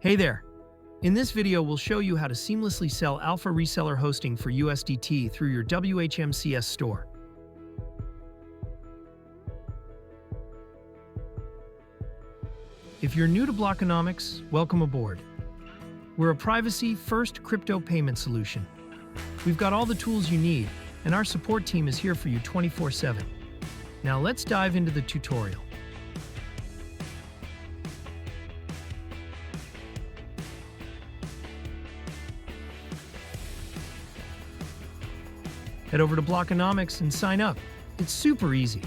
Hey there! In this video, we'll show you how to seamlessly sell Alpha Reseller Hosting for USDT through your WHMCS store. If you're new to Blockonomics, welcome aboard. We're a privacy-first crypto payment solution. We've got all the tools you need, and our support team is here for you 24/7. Now let's dive into the tutorial. Head over to Blockonomics and sign up. It's super easy.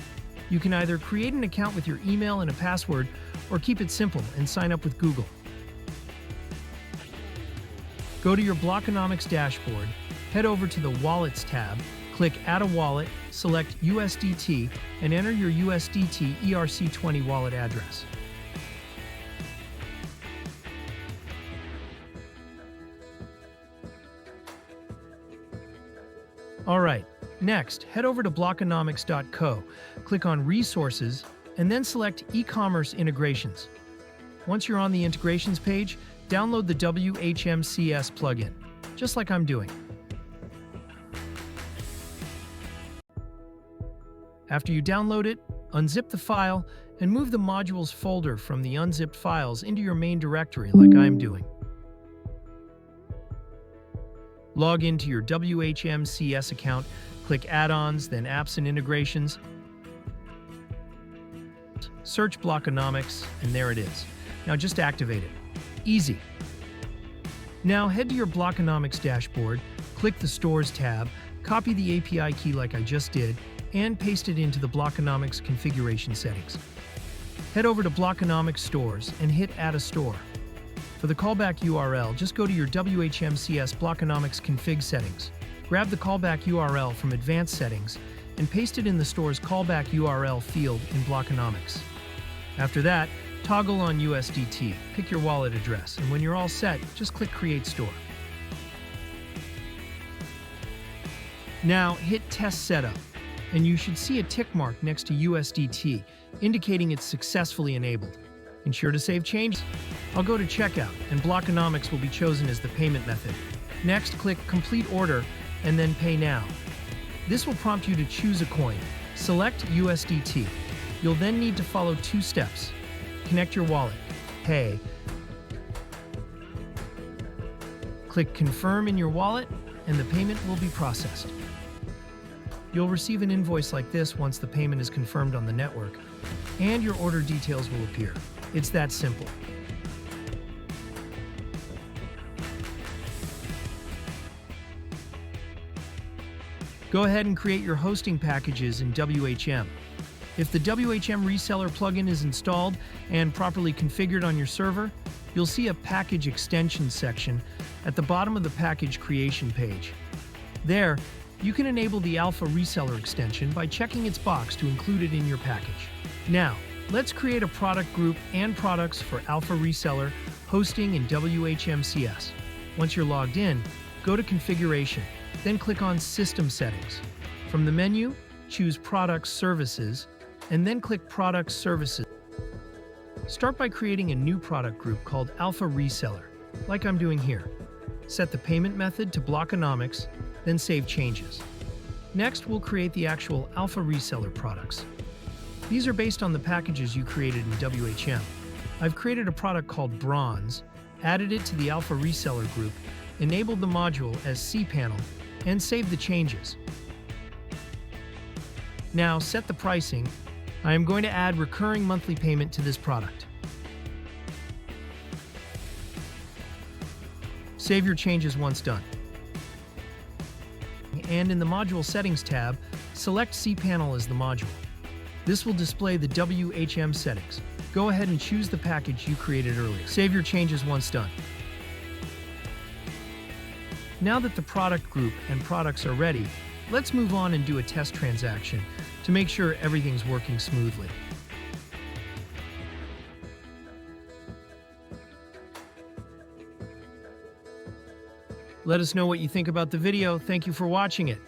You can either create an account with your email and a password, or keep it simple and sign up with Google. Go to your Blockonomics dashboard, head over to the Wallets tab, click Add a Wallet, select USDT, and enter your USDT ERC20 wallet address. Alright, next, head over to blockonomics.co, click on Resources, and then select E-commerce Integrations. Once you're on the integrations page, download the WHMCS plugin, just like I'm doing. After you download it, unzip the file and move the modules folder from the unzipped files into your main directory like I'm doing. Log into your WHMCS account, click Add-ons, then Apps and Integrations. Search Blockonomics, and there it is. Now just activate it. Easy. Now head to your Blockonomics dashboard, click the Stores tab, copy the API key like I just did, and paste it into the Blockonomics configuration settings. Head over to Blockonomics Stores and hit Add a Store. For the callback URL, just go to your WHMCS Blockonomics config settings. Grab the callback URL from Advanced Settings and paste it in the store's callback URL field in Blockonomics. After that, toggle on USDT, pick your wallet address, and when you're all set, just click Create Store. Now hit Test Setup, and you should see a tick mark next to USDT, indicating it's successfully enabled. Ensure to save changes. I'll go to Checkout, and Blockonomics will be chosen as the payment method. Next, click Complete Order, and then Pay Now. This will prompt you to choose a coin. Select USDT. You'll then need to follow 2 steps. Connect your wallet. Pay. Click Confirm in your wallet, and the payment will be processed. You'll receive an invoice like this once the payment is confirmed on the network, and your order details will appear. It's that simple. Go ahead and create your hosting packages in WHM. If the WHM Reseller plugin is installed and properly configured on your server, you'll see a package extension section at the bottom of the package creation page. There, you can enable the Alpha Reseller extension by checking its box to include it in your package. Now, let's create a product group and products for Alpha Reseller Hosting in WHMCS. Once you're logged in, go to Configuration, then click on System Settings. From the menu, choose Products Services, and then click Products Services. Start by creating a new product group called Alpha Reseller, like I'm doing here. Set the payment method to Blockonomics, then save changes. Next, we'll create the actual Alpha Reseller products. These are based on the packages you created in WHM. I've created a product called Bronze, added it to the Alpha Reseller group, enabled the module as cPanel, and saved the changes. Now set the pricing. I am going to add recurring monthly payment to this product. Save your changes once done. And in the Module Settings tab, select cPanel as the module. This will display the WHM settings. Go ahead and choose the package you created earlier. Save your changes once done. Now that the product group and products are ready, let's move on and do a test transaction to make sure everything's working smoothly. Let us know what you think about the video. Thank you for watching it.